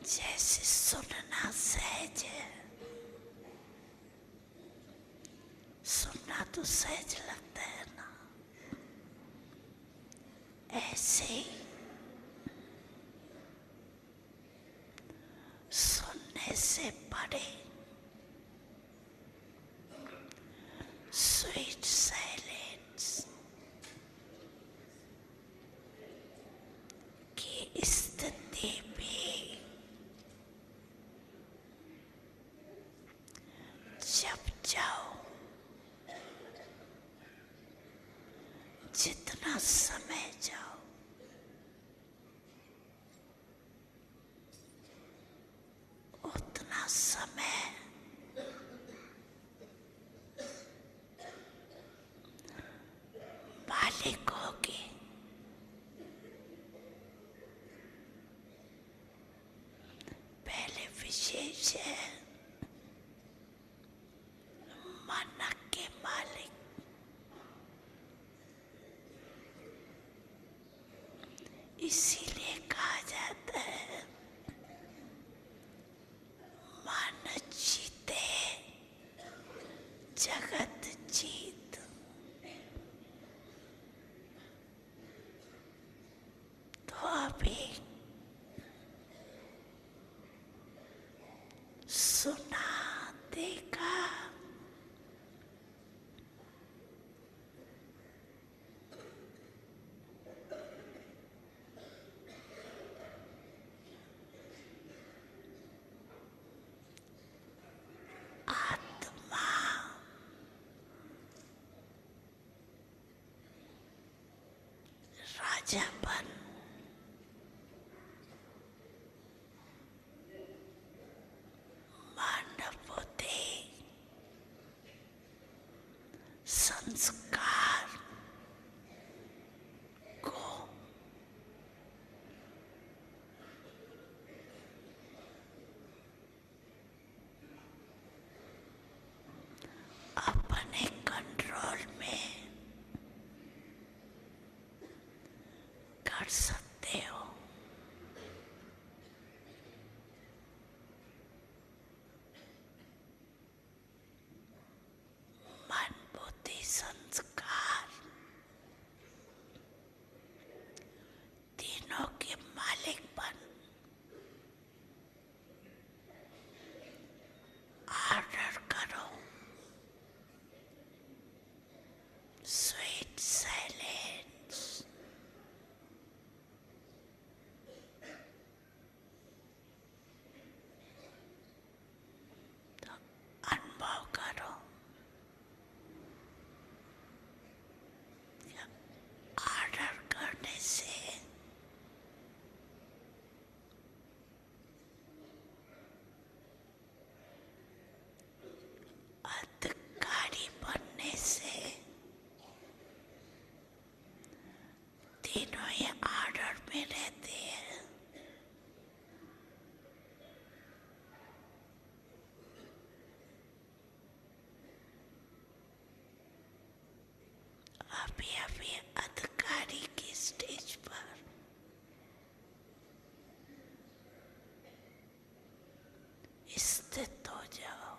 जैसे सुनना सहज है, सुनना तो सहज लगता है ना, ऐसे ही सुनने से परे स्वीट साइलेंस की स्थिति भी जब जाओ, जितना समय जाओ, उतना समय मालिक होगी। पहले विशेष है मन के मालिक, इसीलिए कहा जाता है मन जीते जगत जीत। तो अभी सुना देखा, आत्मा राजापन मन बुद्धि संस्कार को अपने कंट्रोल में कर सकते हो। मन बुद्धि संस्कार तीनों के मालिक बन ऑर्डर करो स्वीट साइलेंस। तो अनुभव करो ऑर्डर करने से अधिकारी बनने से तीनों ही ऑर्डर में रहते हैं। अभी अभी अधिकारी की स्टेज पर स्थित हो जाओ।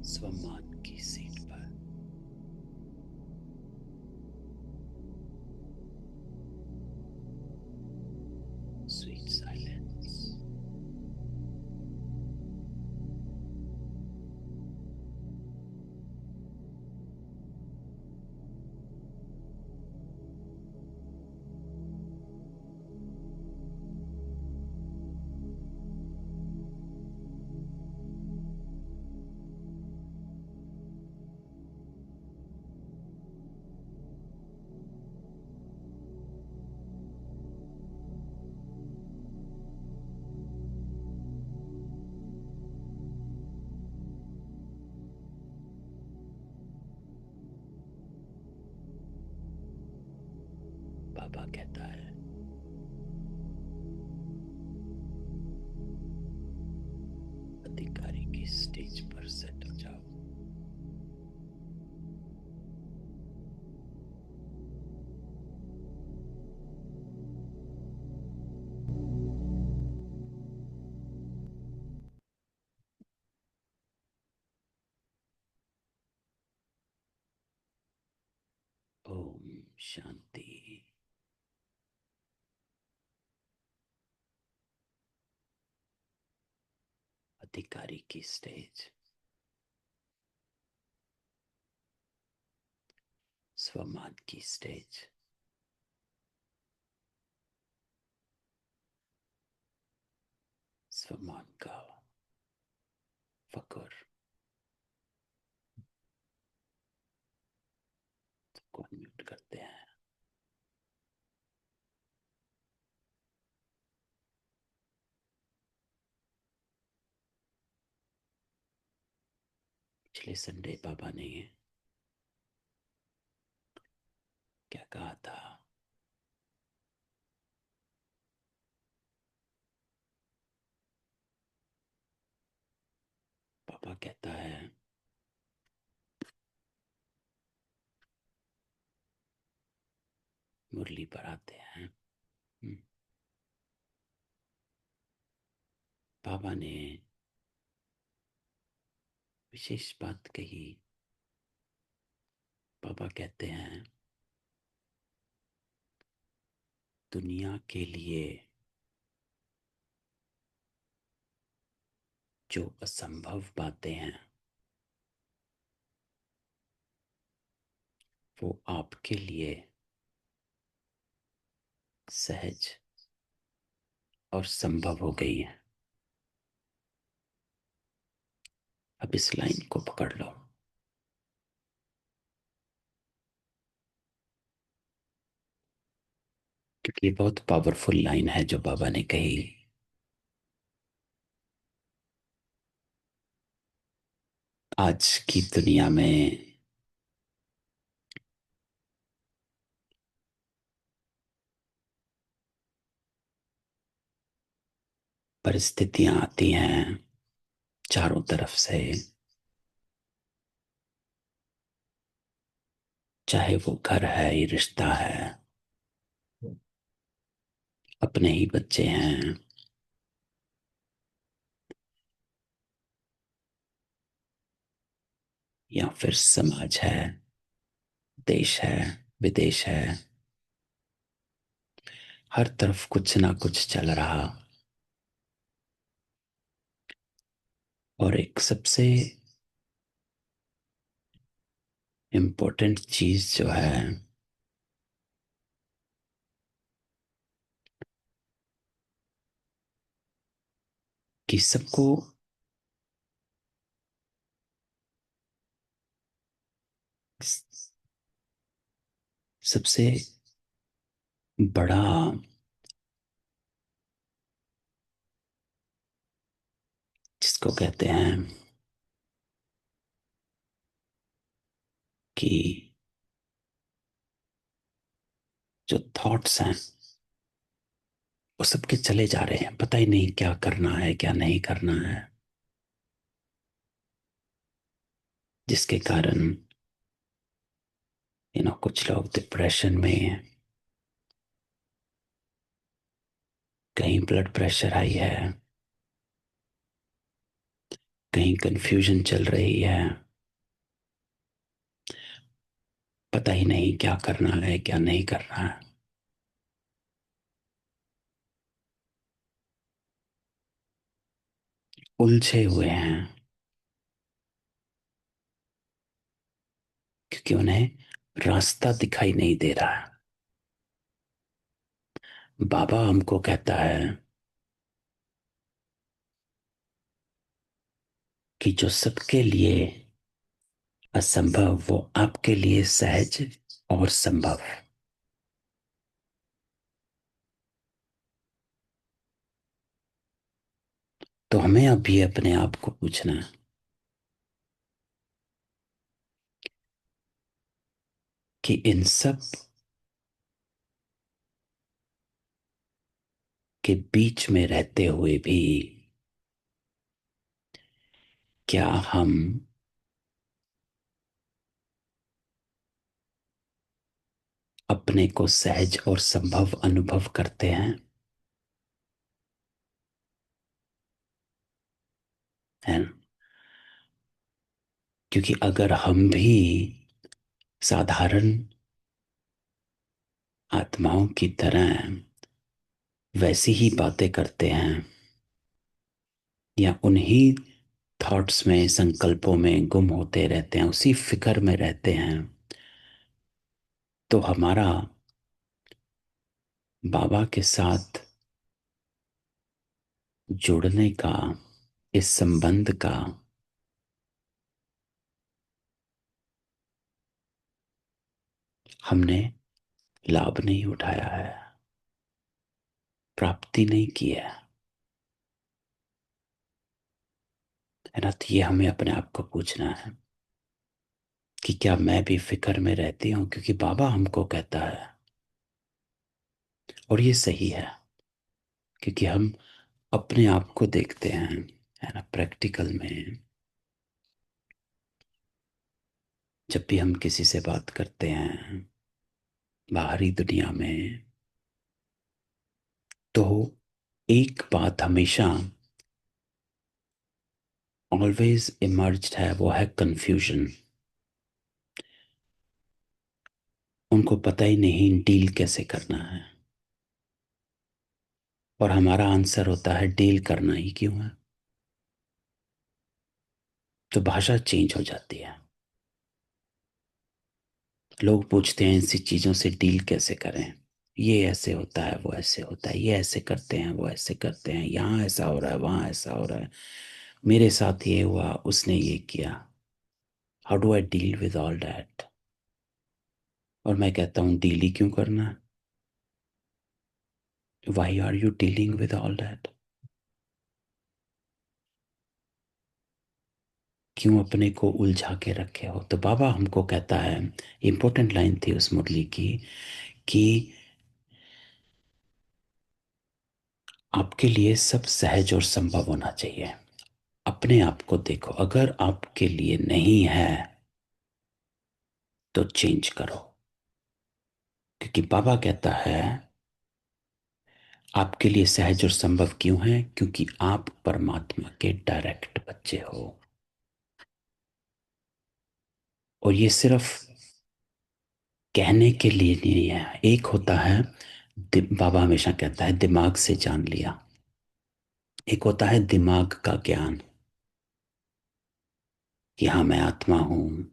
स्वमान की सीट पर। Sweet silence. बाबा कहता है, अधिकारी की स्टेज पर सेट हो जाओ। ओम शांति। अधिकारी की स्टेज, स्वमान की स्टेज। स्वमान का फकर को अनम्यूट करते हैं। पिछले संडे बाबा ने क्या कहा था? पापा कहता है, मुरली पर आते हैं। पापा ने विशेष बात कही। पापा कहते हैं, दुनिया के लिए जो असंभव बातें हैं वो आपके लिए सहज और संभव हो गई है। अब इस लाइन को पकड़ लो, क्योंकि ये बहुत पावरफुल लाइन है जो बाबा ने कही। आज की दुनिया में परिस्थितियां आती हैं चारों तरफ से, चाहे वो घर है, ये रिश्ता है, अपने ही बच्चे हैं, या फिर समाज है, देश है, विदेश है। हर तरफ कुछ ना कुछ चल रहा। और एक सबसे इम्पोर्टेंट चीज जो है, कि सबको सबसे बड़ा जिसको कहते हैं कि जो थॉट्स हैं वो सबके चले जा रहे हैं, पता ही नहीं क्या करना है क्या नहीं करना है, जिसके कारण कुछ लोग डिप्रेशन में हैं, कहीं ब्लड प्रेशर हाई है, कहीं कंफ्यूजन चल रही है, पता ही नहीं क्या करना है क्या नहीं करना है। उलझे हुए हैं क्योंकि उन्हें रास्ता दिखाई नहीं दे रहा है। बाबा हमको कहता है कि जो सबके लिए असंभव वो आपके लिए सहज और संभव। तो हमें अभी अपने आप को पूछना है कि इन सब के बीच में रहते हुए भी क्या हम अपने को सहज और संभव अनुभव करते हैं? है ना? क्योंकि अगर हम भी साधारण आत्माओं की तरह वैसी ही बातें करते हैं या उन्हीं थॉट्स में संकल्पों में गुम होते रहते हैं, उसी फिक्र में रहते हैं, तो हमारा बाबा के साथ जुड़ने का, इस संबंध का हमने लाभ नहीं उठाया है, प्राप्ति नहीं की है ना? तो ये हमें अपने आप को पूछना है कि क्या मैं भी फिक्र में रहती हूँ, क्योंकि बाबा हमको कहता है और ये सही है, क्योंकि हम अपने आप को देखते हैं, है ना, प्रैक्टिकल में। जब भी हम किसी से बात करते हैं बाहरी दुनिया में, तो एक बात हमेशा ऑलवेज इमर्ज्ड है, वो है कंफ्यूजन। उनको पता ही नहीं डील कैसे करना है, और हमारा आंसर होता है डील करना ही क्यों है। तो भाषा चेंज हो जाती है। लोग पूछते हैं ऐसी चीजों से डील कैसे करें, ये ऐसे होता है वो ऐसे होता है, ये ऐसे करते हैं वो ऐसे करते हैं, यहाँ ऐसा हो रहा है वहाँ ऐसा हो रहा है, मेरे साथ ये हुआ उसने ये किया, how do I deal with all that? और मैं कहता हूँ डील ही क्यों करना है? Why are you dealing with all that? क्यों अपने को उलझा के रखे हो? तो बाबा हमको कहता है, इंपॉर्टेंट लाइन थी उस मुरली की, कि आपके लिए सब सहज और संभव होना चाहिए। अपने आप को देखो, अगर आपके लिए नहीं है तो चेंज करो। क्योंकि बाबा कहता है आपके लिए सहज और संभव क्यों है, क्योंकि आप परमात्मा के डायरेक्ट बच्चे हो। और ये सिर्फ कहने के लिए नहीं है। एक होता है बाबा हमेशा कहता है दिमाग से जान लिया, एक होता है दिमाग का ज्ञान कि हाँ मैं आत्मा हूँ,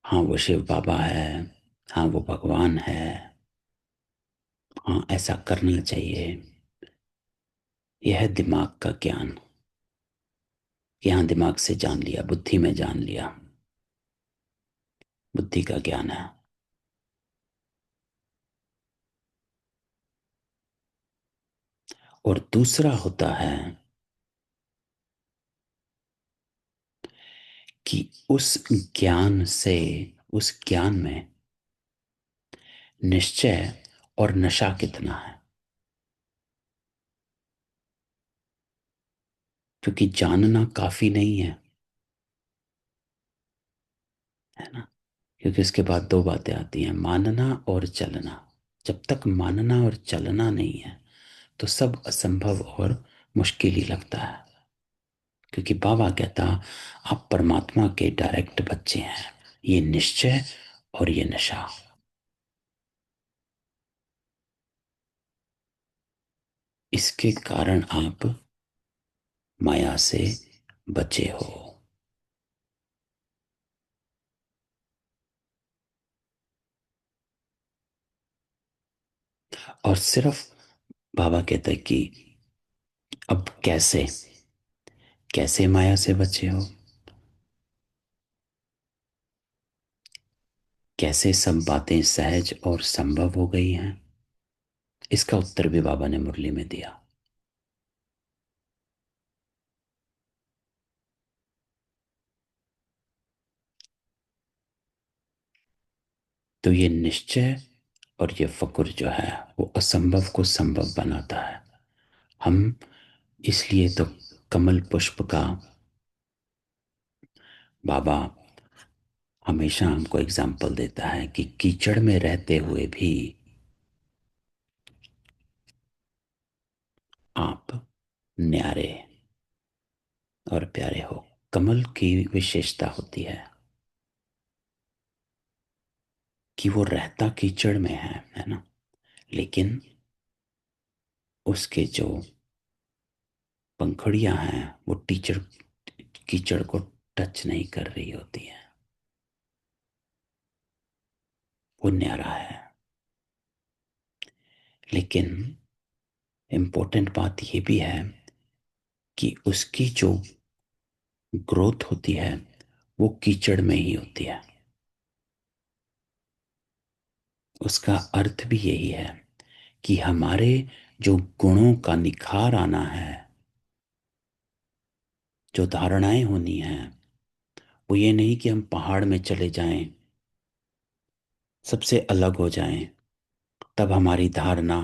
हाँ वो शिव बाबा है, हाँ वो भगवान है, हाँ ऐसा करना चाहिए। यह है दिमाग का ज्ञान कि हाँ दिमाग से जान लिया, बुद्धि में जान लिया, बुद्धि का ज्ञान है। और दूसरा होता है कि उस ज्ञान से, उस ज्ञान में निश्चय और नशा कितना है। क्योंकि जानना काफी नहीं है ना? क्योंकि उसके बाद दो बातें आती हैं, मानना और चलना। जब तक मानना और चलना नहीं है तो सब असंभव और मुश्किल ही लगता है। क्योंकि बाबा कहता, आप परमात्मा के डायरेक्ट बच्चे हैं। ये निश्चय और ये नशा, इसके कारण आप माया से बचे हो। और सिर्फ बाबा कहता है कि अब कैसे, कैसे माया से बचे हो, कैसे सब बातें सहज और संभव हो गई हैं। इसका उत्तर भी बाबा ने मुरली में दिया। तो ये निश्चय और ये फकुर जो है, वो असंभव को संभव बनाता है। हम इसलिए तो कमल पुष्प का बाबा हमेशा हमको एग्जाम्पल देता है कि कीचड़ में रहते हुए भी आप न्यारे और प्यारे हो। कमल की विशेषता होती है कि वो रहता कीचड़ में है ना, लेकिन उसके जो पंखुड़ियां हैं वो टीचर कीचड़ को टच नहीं कर रही होती है। वो न्यारा है। लेकिन इम्पोर्टेंट बात ये भी है कि उसकी जो ग्रोथ होती है वो कीचड़ में ही होती है। उसका अर्थ भी यही है कि हमारे जो गुणों का निखार आना है, जो धारणाएं होनी है, वो ये नहीं कि हम पहाड़ में चले जाएं, सबसे अलग हो जाएं, तब हमारी धारणा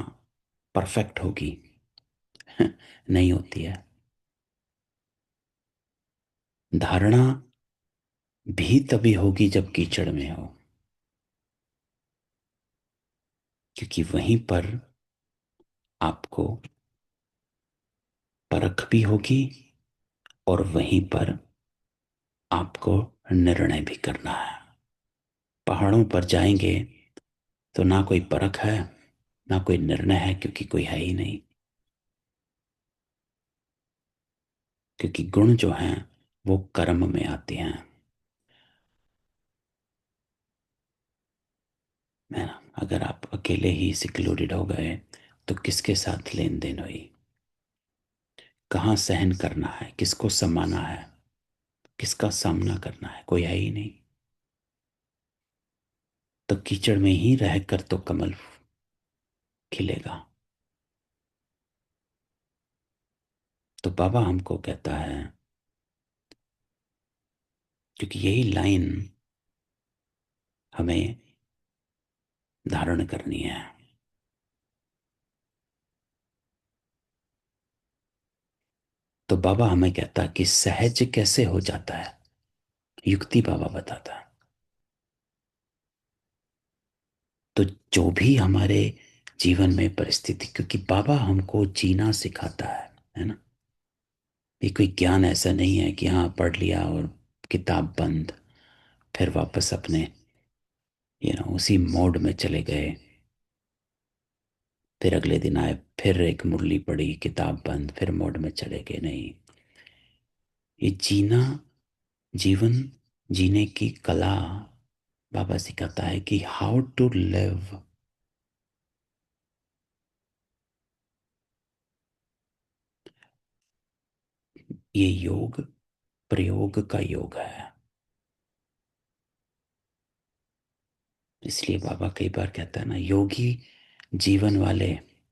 परफेक्ट होगी। नहीं होती है। धारणा भी तभी होगी जब कीचड़ में हो, क्योंकि वहीं पर आपको परख भी होगी और वहीं पर आपको निर्णय भी करना है। पहाड़ों पर जाएंगे तो ना कोई परख है, ना कोई निर्णय है, क्योंकि कोई है ही नहीं। क्योंकि गुण जो हैं वो कर्म में आते हैं। है ना? अगर आप अकेले ही सिक्योरिड हो गए तो किसके साथ लेन देन हुई? कहाँ सहन करना है, किसको समाना है, किसका सामना करना है? कोई है ही नहीं। तो कीचड़ में ही रहकर तो कमल खिलेगा। तो बाबा हमको कहता है, क्योंकि यही लाइन हमें धारण करनी है। तो बाबा हमें कहता है कि सहज कैसे हो जाता है, युक्ति बाबा बताता है। तो जो भी हमारे जीवन में परिस्थिति, क्योंकि बाबा हमको जीना सिखाता है ना। ये कोई ज्ञान ऐसा नहीं है कि हाँ पढ़ लिया और किताब बंद, फिर वापस अपने उसी मोड में चले गए, फिर अगले दिन आए, फिर एक मुरली पढ़ी, किताब बंद, फिर मोड में चले गए। नहीं, ये जीना, जीवन जीने की कला बाबा सिखाता है कि हाउ टू लिव। ये योग प्रयोग का योग है। इसलिए बाबा कई बार कहता है ना, योगी जीवन वाले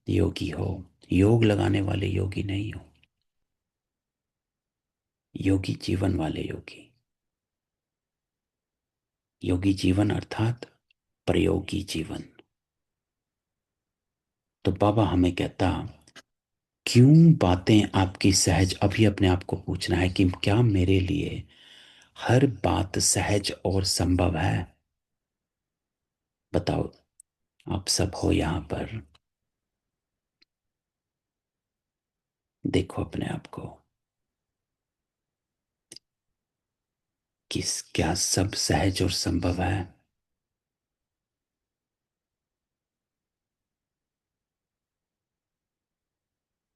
योगी हो, योग लगाने वाले योगी नहीं हो। योगी जीवन वाले योगी। योगी जीवन अर्थात प्रयोगी जीवन। तो बाबा हमें कहता, क्यों बातें आपकी सहज, अभी अपने आप को पूछना है कि क्या मेरे लिए हर बात सहज और संभव है? बताओ, आप सब हो यहां पर, देखो अपने आप को। किस क्या सब सहज और संभव है?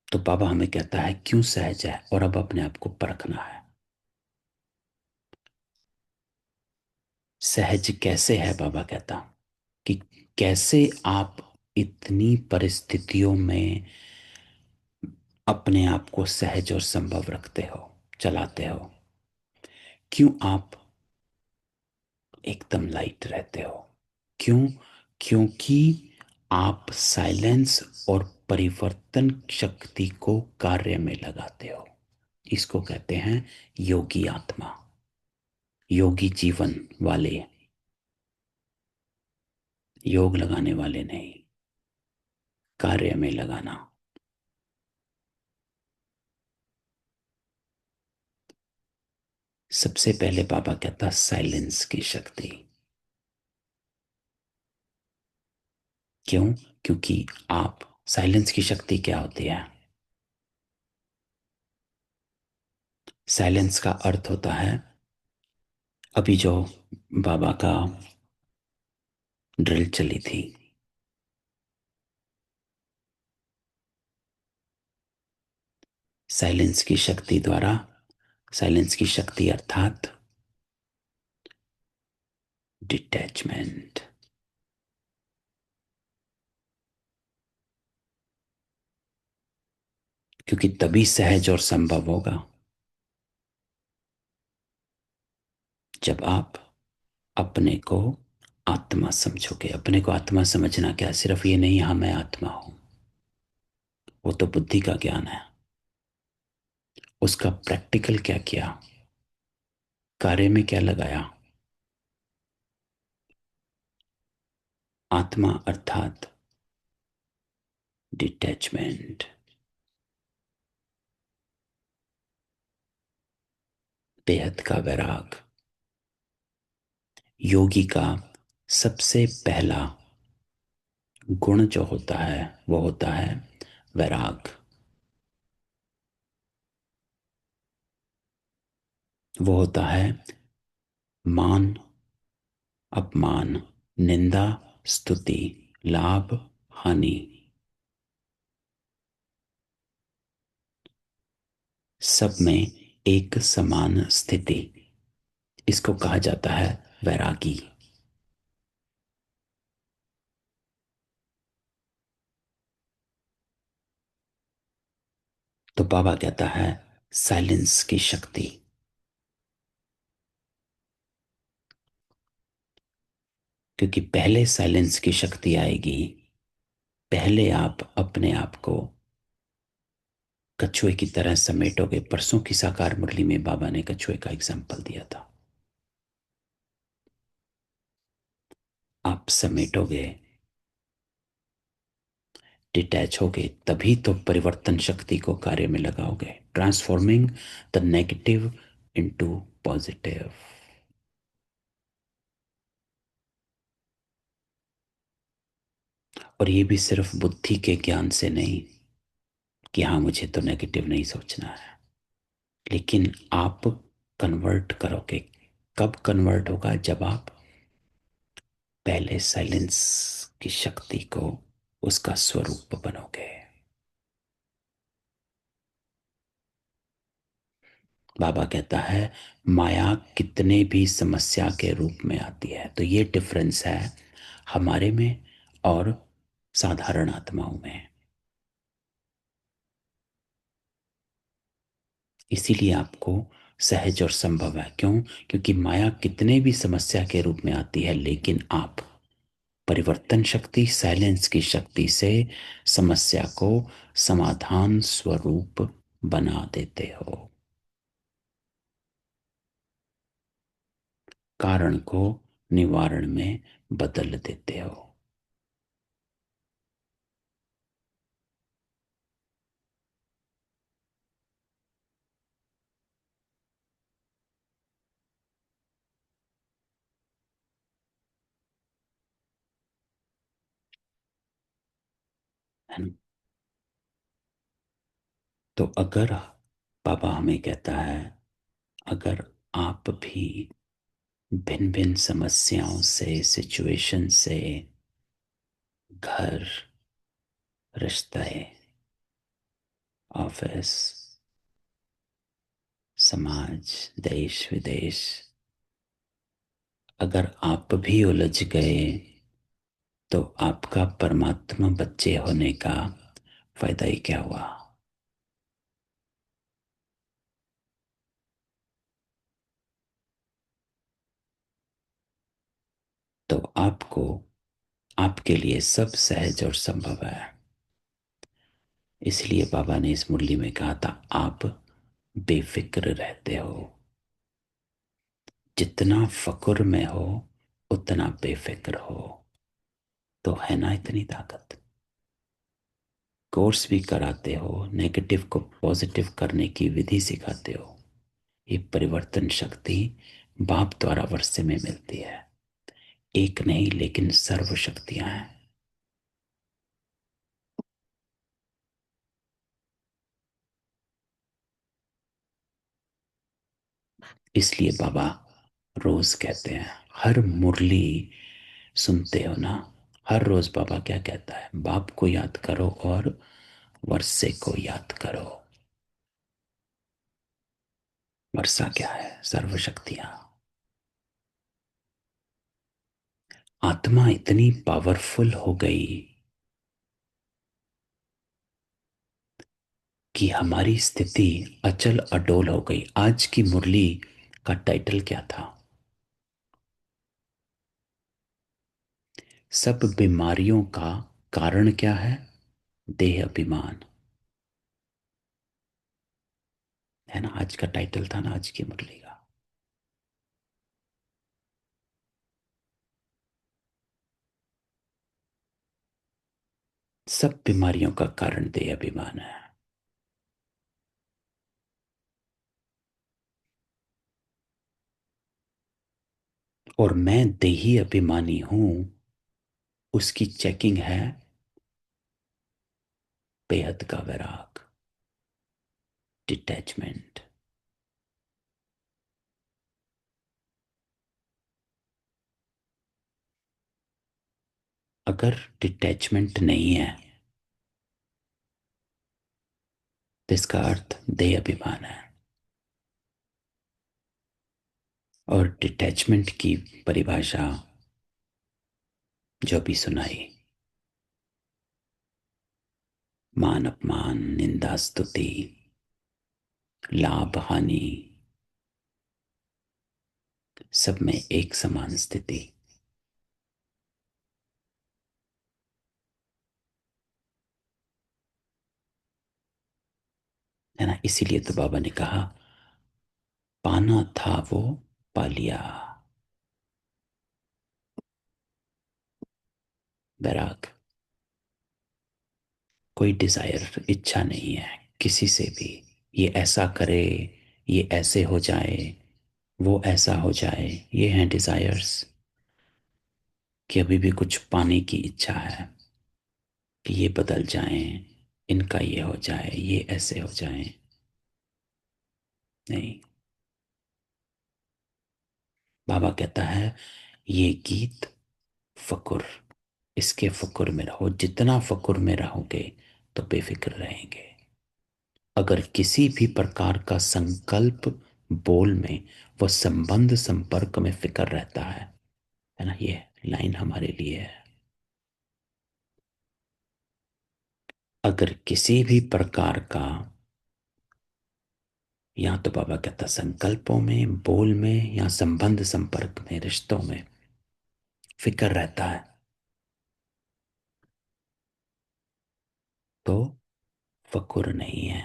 तो बाबा हमें कहता है क्यों सहज है, और अब अपने आप को परखना है। सहज कैसे है, बाबा कहता कि कैसे आप इतनी परिस्थितियों में अपने आप को सहज और संभव रखते हो, चलाते हो। क्यों आप एकदम लाइट रहते हो? क्यों? क्योंकि आप साइलेंस और परिवर्तन शक्ति को कार्य में लगाते हो। इसको कहते हैं योगी आत्मा, योगी जीवन वाले, योग लगाने वाले नहीं, कार्य में लगाना। सबसे पहले बाबा कहता साइलेंस की शक्ति। क्यों? क्योंकि आप, साइलेंस की शक्ति क्या होती है? साइलेंस का अर्थ होता है, अभी जो बाबा का ड्रिल चली थी, साइलेंस की शक्ति द्वारा, साइलेंस की शक्ति अर्थात डिटैचमेंट। क्योंकि तभी सहज और संभव होगा जब आप अपने को आत्मा समझोगे। अपने को आत्मा समझना क्या, सिर्फ ये नहीं हाँ मैं आत्मा हूं, वो तो बुद्धि का ज्ञान है। उसका प्रैक्टिकल क्या किया, कार्य में क्या लगाया? आत्मा अर्थात डिटैचमेंट, बेहद का वैराग। योगी का सबसे पहला गुण जो होता है वो होता है वैराग। वो होता है मान, अपमान, निंदा, स्तुति, लाभ, हानि, सब में एक समान स्थिति। इसको कहा जाता है वैरागी। तो बाबा कहता है साइलेंस की शक्ति। क्योंकि पहले साइलेंस की शक्ति आएगी, पहले आप अपने आप को कछुए की तरह समेटोगे। परसों की साकार मुरली में बाबा ने कछुए का एग्जाम्पल दिया था। आप समेटोगे, डिटैच होगे, तभी तो परिवर्तन शक्ति को कार्य में लगाओगे। Transforming the negative into positive. और ये भी सिर्फ बुद्धि के ज्ञान से नहीं कि हाँ मुझे तो नेगेटिव नहीं सोचना है, लेकिन आप कन्वर्ट करोगे। कब कन्वर्ट होगा? जब आप पहले साइलेंस की शक्ति को, उसका स्वरूप बनोगे। बाबा कहता है माया कितने भी समस्या के रूप में आती है। तो ये डिफरेंस है हमारे में और साधारण आत्माओं में। इसीलिए आपको सहज और संभव है। क्यों? क्योंकि माया कितने भी समस्या के रूप में आती है, लेकिन आप परिवर्तन शक्ति, साइलेंस की शक्ति से समस्या को समाधान स्वरूप बना देते हो, कारण को निवारण में बदल देते हो। है ना? तो अगर बाबा हमें कहता है, अगर आप भी भिन्न भिन्न समस्याओं से, सिचुएशन से, घर, रिश्ते, ऑफिस, समाज, देश विदेश, अगर आप भी उलझ गए तो आपका परमात्मा बच्चे होने का फायदा ही क्या हुआ। तो आपको, आपके लिए सब सहज और संभव है। इसलिए बाबा ने इस मुरली में कहा था, आप बेफिक्र रहते हो। जितना फकुर में हो उतना बेफिक्र हो। तो है ना इतनी ताकत। कोर्स भी कराते हो, नेगेटिव को पॉजिटिव करने की विधि सिखाते हो। ये परिवर्तन शक्ति बाप द्वारा वर्षे में मिलती है। एक नहीं लेकिन सर्व शक्तियां हैं। इसलिए बाबा रोज कहते हैं, हर मुरली सुनते हो ना, हर रोज बाबा क्या कहता है, बाप को याद करो और वर्षे को याद करो। वर्षा क्या है? सर्व शक्तियां। आत्मा इतनी पावरफुल हो गई कि हमारी स्थिति अचल अडोल हो गई। आज की मुरली का टाइटल क्या था? सब बीमारियों का कारण क्या है? देह अभिमान। है ना, आज का टाइटल था ना आज की मुरली का। सब बीमारियों का कारण देह अभिमान है। और मैं देही अभिमानी हूं, उसकी चेकिंग है बेहद का वैराग, डिटैचमेंट। अगर डिटैचमेंट नहीं है तो इसका अर्थ देह अभिमान है। और डिटैचमेंट की परिभाषा जो भी सुनाई, मान अपमान, निंदा स्तुति, लाभ हानि, सब में एक समान स्थिति। है ना, इसीलिए तो बाबा ने कहा, पाना था वो पा लिया। वैराग, कोई डिजायर, इच्छा नहीं है किसी से भी। ये ऐसा करे, ये ऐसे हो जाए, वो ऐसा हो जाए, ये हैं डिजायर्स। कि अभी भी कुछ पाने की इच्छा है, कि ये बदल जाएं, इनका ये हो जाए, ये ऐसे हो जाए। नहीं, बाबा कहता है, ये गीत फकुर, इसके फकुर में रहो। जितना फकुर में रहोगे तो बेफिक्र रहेंगे। अगर किसी भी प्रकार का संकल्प बोल में, वो संबंध संपर्क में फिक्र रहता है ना, ये लाइन हमारे लिए है। अगर किसी भी प्रकार का, या तो बाबा कहता संकल्पों में, बोल में, या संबंध संपर्क में, रिश्तों में फिक्र रहता है, तो फकुर नहीं है।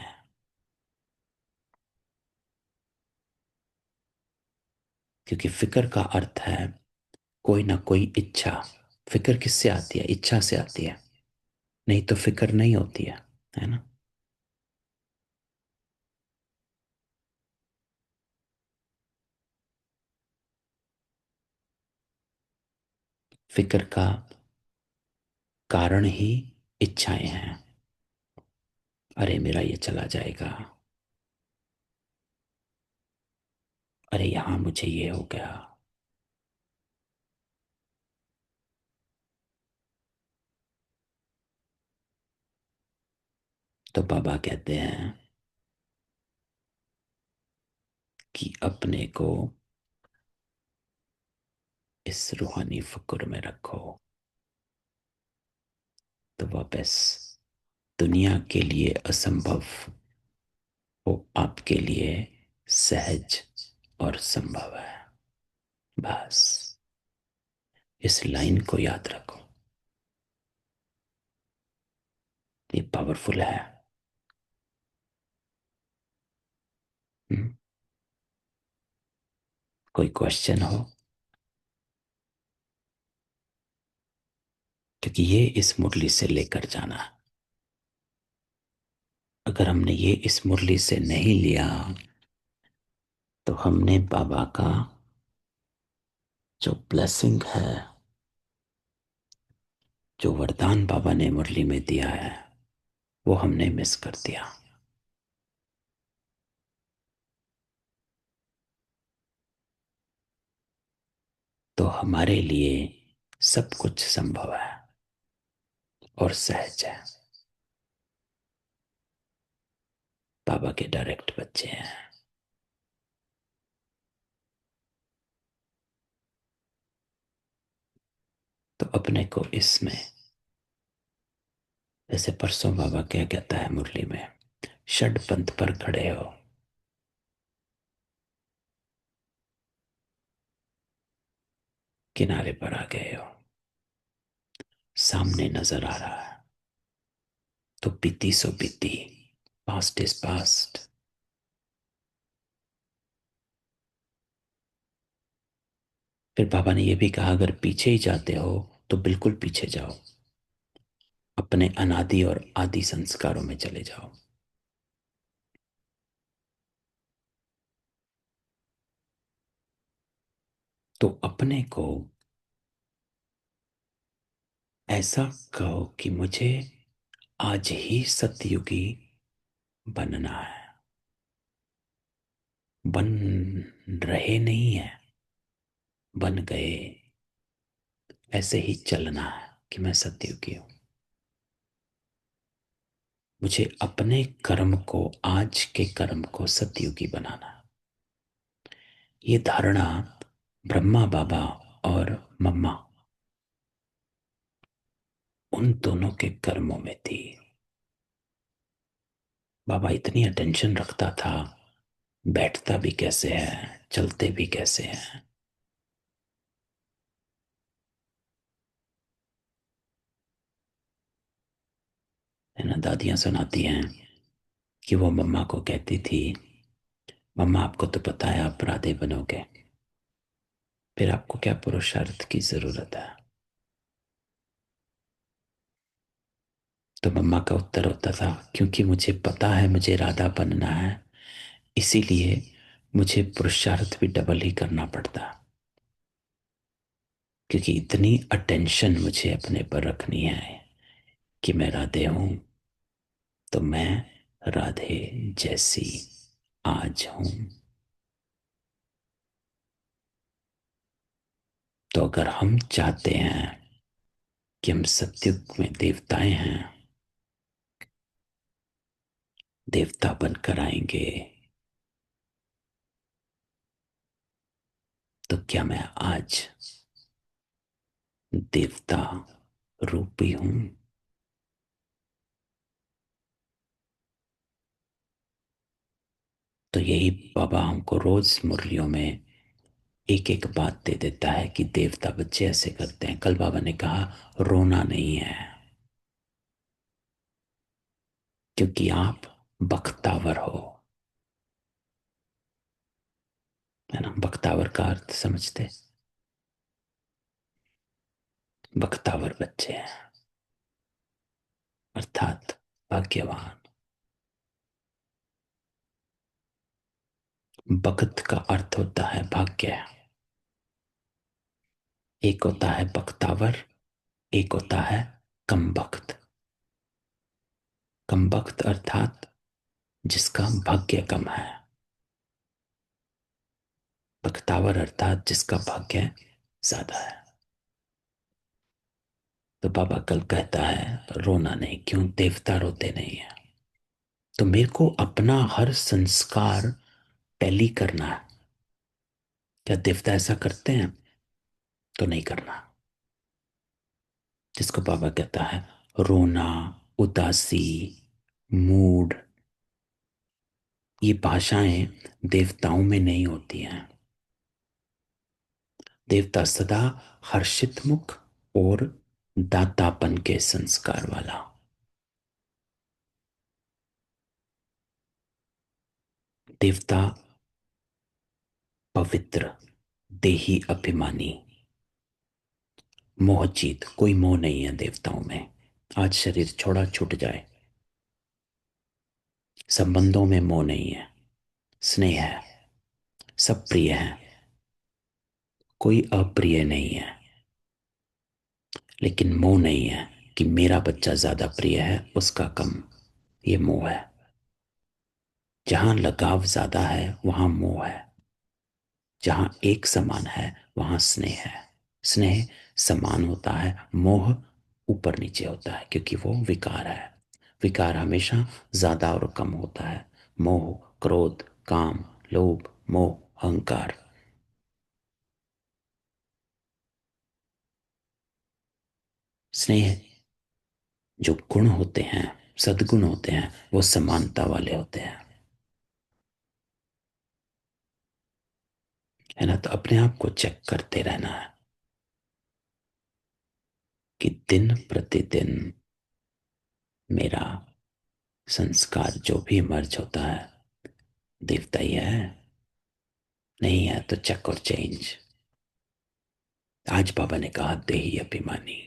क्योंकि फिक्र का अर्थ है कोई ना कोई इच्छा। फिक्र किससे आती है? इच्छा से आती है। नहीं तो फिक्र नहीं होती है ना। फिक्र का कारण ही इच्छाएं हैं। अरे मेरा ये चला जाएगा, अरे यहां मुझे ये हो गया, तो बाबा कहते हैं कि अपने को इस रूहानी फक्र में रखो, तो वापस दुनिया के लिए असंभव वो आपके लिए सहज और संभव है। बस इस लाइन को याद रखो, ये पावरफुल है। हम्म, कोई क्वेश्चन हो? क्योंकि ये इस मुरली से लेकर जाना है। अगर हमने ये इस मुरली से नहीं लिया तो हमने बाबा का जो ब्लेसिंग है, जो वरदान बाबा ने मुरली में दिया है, वो हमने मिस कर दिया। तो हमारे लिए सब कुछ संभव है और सहज है। बाबा के डायरेक्ट बच्चे हैं। तो अपने को इसमें, जैसे परसों बाबा क्या कहता है मुरली में, षड पंथ पर खड़े हो, किनारे पर आ गए हो, सामने नजर आ रहा है, तो बीती सो बीती, पास्ट इज पास्ट। फिर बाबा ने यह भी कहा, अगर पीछे ही जाते हो तो बिल्कुल पीछे जाओ, अपने अनादि और आदि संस्कारों में चले जाओ। तो अपने को ऐसा कहो कि मुझे आज ही सतयुगी बनना है। बन रहे नहीं है, बन गए। ऐसे ही चलना है कि मैं सतयुगी हूं। मुझे अपने कर्म को, आज के कर्म को सतयुगी बनाना है। ये धारणा ब्रह्मा बाबा और मम्मा, उन दोनों के कर्मों में थी। बाबा इतनी अटेंशन रखता था, बैठता भी कैसे है, चलते भी कैसे हैं। है ना, दादियां सुनाती हैं कि वो मम्मा को कहती थी, मम्मा आपको तो पता है आप राधे बनोगे, फिर आपको क्या पुरुषार्थ की जरूरत है। तो मम्मा का उत्तर होता था, क्योंकि मुझे पता है मुझे राधा बनना है, इसीलिए मुझे पुरुषार्थ भी डबल ही करना पड़ता, क्योंकि इतनी अटेंशन मुझे अपने पर रखनी है कि मैं राधे हूं, तो मैं राधे जैसी आज हूं। तो अगर हम चाहते हैं कि हम सत्युग में देवताएं हैं, देवता बनकर आएंगे, तो क्या मैं आज देवता रूपी हूं? तो यही बाबा हमको रोज मुरलियों में एक एक बात दे देता है कि देवता बच्चे ऐसे करते हैं। कल बाबा ने कहा, रोना नहीं है, क्योंकि आप बख्तावर हो। है ना, बख्तावर का अर्थ समझते? बख्तावर बच्चे हैं, अर्थात भाग्यवान। बख्त का अर्थ होता है भाग्य। एक होता है बख्तावर, एक होता है कम बख्त। कम बख्त अर्थात जिसका भाग्य कम है, बख्तावर अर्थात जिसका भाग्य ज्यादा है। तो बाबा कल कहता है, रोना नहीं। क्यों? देवता रोते नहीं है। तो मेरे को अपना हर संस्कार टैली करना है। क्या देवता ऐसा करते हैं? तो नहीं करना। जिसको बाबा कहता है रोना, उदासी, मूड, ये भाषाएं देवताओं में नहीं होती हैं। देवता सदा हर्षित मुख और दातापन के संस्कार वाला। देवता पवित्र, देही अभिमानी, मोहजीत, कोई मोह नहीं है देवताओं में। आज शरीर छोड़ा छूट जाए, संबंधों में मोह नहीं है, स्नेह है, सब प्रिय है, कोई अप्रिय नहीं है। लेकिन मोह नहीं है कि मेरा बच्चा ज्यादा प्रिय है उसका कम, ये मोह है। जहां लगाव ज्यादा है वहां मोह है। जहां एक समान है वहां स्नेह है। स्नेह समान होता है, मोह ऊपर नीचे होता है, क्योंकि वो विकार है। विकार हमेशा ज्यादा और कम होता है। मोह, क्रोध, काम, लोभ, मोह, अहंकार। स्नेह, जो गुण होते हैं, सद्गुण होते हैं, वो समानता वाले होते हैं। है ना? तो अपने आप को चेक करते रहना है कि दिन प्रतिदिन मेरा संस्कार जो भी मर्ज होता है, देवता ही है। नहीं है तो चेक और चेंज। आज बाबा ने कहा देही अभिमानी,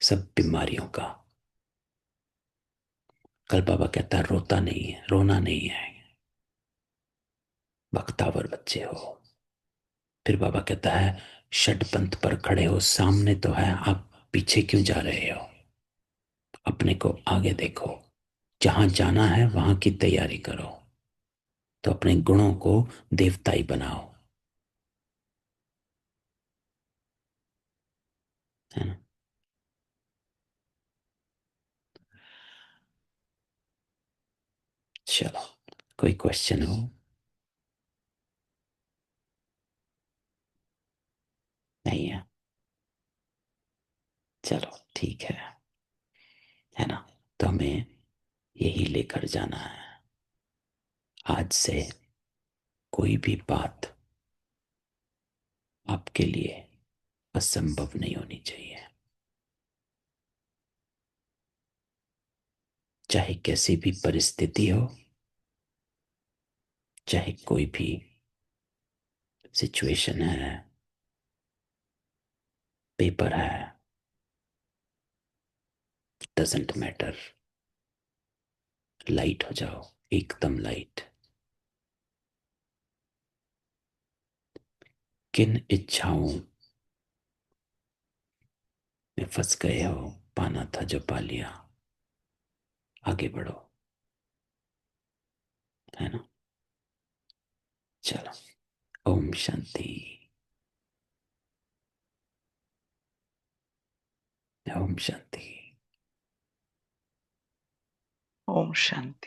सब बीमारियों का। कल बाबा कहता है रोता नहीं है, रोना नहीं है, बख्तावर बच्चे हो। फिर बाबा कहता है षटपंथ पर खड़े हो, सामने तो है, आप पीछे क्यों जा रहे हो? अपने को आगे देखो, जहां जाना है वहां की तैयारी करो। तो अपने गुणों को देवताई बनाओ। है ना? चलो, कोई क्वेश्चन हो? नहीं है? चलो ठीक है ना? तो हमें यही लेकर जाना है। आज से कोई भी बात आपके लिए असंभव नहीं होनी चाहिए। चाहे कैसी भी परिस्थिति हो, चाहे कोई भी सिचुएशन है, पेपर है, डजेंट मैटर। लाइट हो जाओ, एकदम लाइट। किन इच्छाओं में फंस गए हो, पाना था जो पा लिया। आगे बढ़ो। है ना? चलो, ओम शांति। ओम शांति। ओम शांति।